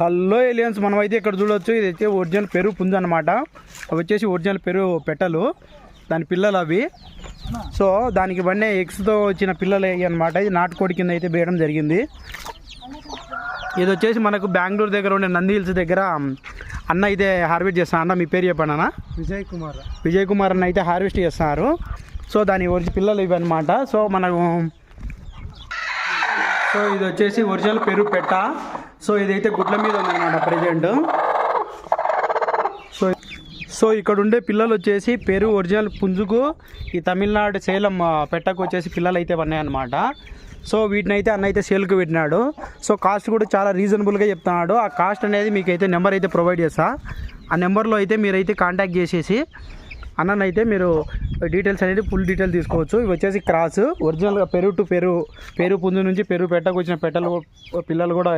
Hello aliens, మనమైతే ఇక్కడ చూడవచ్చు. ఇది అయితే ఒరిజినల్ పెరుగు పుంజు అనమాట. అవి వచ్చేసి ఒరిజినల్ పెరుగు పెట్టలు, దాని పిల్లలు అవి. సో దానికి వన్నే ఎగ్స్తో వచ్చిన పిల్లలు అనమాట. ఇది నాటుకోడి కింద అయితే వేయడం జరిగింది. ఇది వచ్చేసి మనకు బెంగళూరు దగ్గర ఉండే నంది హిల్స్ దగ్గర అన్న అయితే హార్వెస్ట్ చేస్తాను. అన్న మీ పేరు చెప్పండి అన్న. విజయ్ కుమార్ అన్న అయితే హార్వెస్ట్ చేస్తున్నారు. సో దాని ఒరిజినల్ పిల్లలు ఇవి అనమాట. సో ఇది వచ్చేసి ఒరిజినల్ పెరుగు పెట్ట. సో ఇదైతే గుడ్ల మీద ఉందన్నమాట ప్రజెంట్. సో ఇక్కడ ఉండే పిల్లలు వచ్చేసి పెరుగు ఒరిజినల్ పుంజుకు ఈ తమిళనాడు సేలం పెట్టకు వచ్చేసి పిల్లలు అయితే ఉన్నాయన్నమాట. సో వీటిని అయితే అన్న అయితే సేల్కి పెట్టినాడు. సో కాస్ట్ కూడా చాలా రీజనబుల్గా చెప్తున్నాడు. ఆ కాస్ట్ అనేది మీకు అయితే నెంబర్ అయితే ప్రొవైడ్ చేస్తా. ఆ నెంబర్లో అయితే మీరైతే కాంటాక్ట్ చేసేసి అన్ననైతే మీరు డీటెయిల్స్ అనేది ఫుల్ డీటెయిల్ తీసుకోవచ్చు. ఇవి వచ్చేసి క్రాస్ ఒరిజినల్గా పెరుగు టు పెరుగు పుంజు నుంచి పెరుగు పెట్టకు వచ్చిన పిల్లలు కూడా